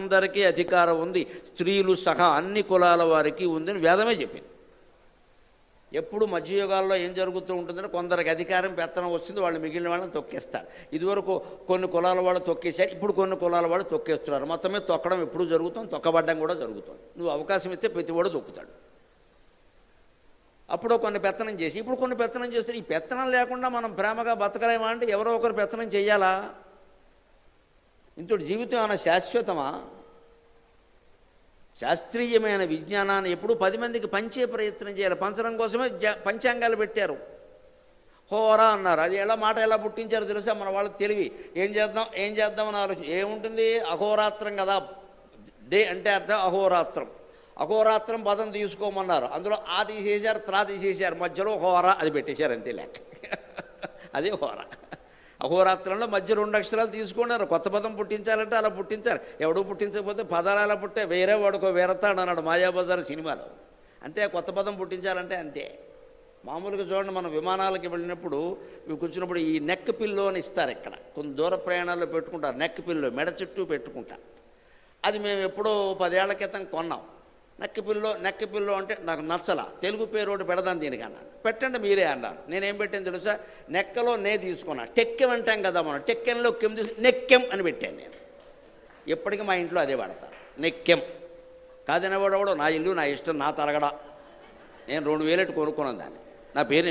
అందరికీ అధికారం ఉంది, స్త్రీలు సహా అన్ని కులాల వారికి ఉందని వేదమే చెప్పింది. ఎప్పుడు మధ్యయుగాల్లో ఏం జరుగుతూ ఉంటుందంటే కొందరికి అధికారం పెత్తనం వస్తుంది, వాళ్ళు మిగిలిన వాళ్ళని తొక్కేస్తారు. ఇదివరకు కొన్ని కులాల వాళ్ళు తొక్కేశారు, ఇప్పుడు కొన్ని కులాల వాళ్ళు తొక్కేస్తున్నారు. మొత్తమే తొక్కడం ఎప్పుడు జరుగుతుంది, తొక్కబడ్డం కూడా జరుగుతుంది. నువ్వు అవకాశం ఇస్తే ప్రతివాడు తొక్కుతాడు. అప్పుడు కొన్ని పెత్తనం చేసి ఇప్పుడు కొన్ని పెత్తనం చేస్తే ఈ పెత్తనం లేకుండా మనం ప్రేమగా బతకలేమా అంటే ఎవరో ఒకరు పెత్తనం చెయ్యాలా? ఇంతటి జీవితం ఏమైనా శాశ్వతమా? శాస్త్రీయమైన విజ్ఞానాన్ని ఎప్పుడు 10 మందికి పంచే ప్రయత్నం చేయాలి. పంచడం కోసమే పంచాంగాలు పెట్టారు. హోరా అన్నారు, అది మాట ఎలా పుట్టించారో తెలుసా? మన వాళ్ళకి తెలివి. ఏం చేద్దామని ఆలోచన ఏముంటుంది? అహోరాత్రం కదా, డే అంటే అర్థం అహోరాత్రం. అహోరాత్రం పదం తీసుకోమన్నారు, అందులో ఆ తీసేశారు, త్రా తీసేశారు, మధ్యలో హోరా అది పెట్టేశారు, అంతే లెక్క. అదే హోరా. అహోరాత్రంలో మధ్య 2 అక్షరాలు తీసుకున్నారు. కొత్త పదం పుట్టించాలంటే అలా పుట్టించారు. ఎవడో పుట్టించకపోతే పదాలు అలా పుట్టే వేరే వాడుకో వేరతాడు అన్నాడు మాయాబజార్ సినిమాలో. అంతే, కొత్త పదం పుట్టించాలంటే అంతే. మామూలుగా చూడండి, మనం విమానాలకి వెళ్ళినప్పుడు కూర్చున్నప్పుడు ఈ నెక్ పిల్లో అని ఇస్తారు. ఇక్కడ కొన్ని దూర ప్రయాణాల్లో పెట్టుకుంటారు నెక్ పిల్లో, మెడ చుట్టూ పెట్టుకుంటారు. అది మేము ఎప్పుడో 10 ఏళ్ల క్రితం కొన్నాం. నెక్ పిల్లో అంటే నాకు నచ్చలా, తెలుగు పేరు ఒకటి పెడదాం దీనికి అన్నాను. పెట్టండి మీరే అన్నారు. నేనేం పెట్టాను తెలుసా? నెక్కలో నే తీసుకున్నా. టెక్కెం అంటాం కదా మనం, టెక్కెంలో కెం తీసు నెక్కెం అని పెట్టాను నేను. ఎప్పటికీ మా ఇంట్లో అదే వాడతాను, నెక్కెం. కాదనేవాడు నా ఇల్లు నా ఇష్టం, నా తరగడా. నేను 2000 కొనుక్కున్నాను దాన్ని, నా పేరు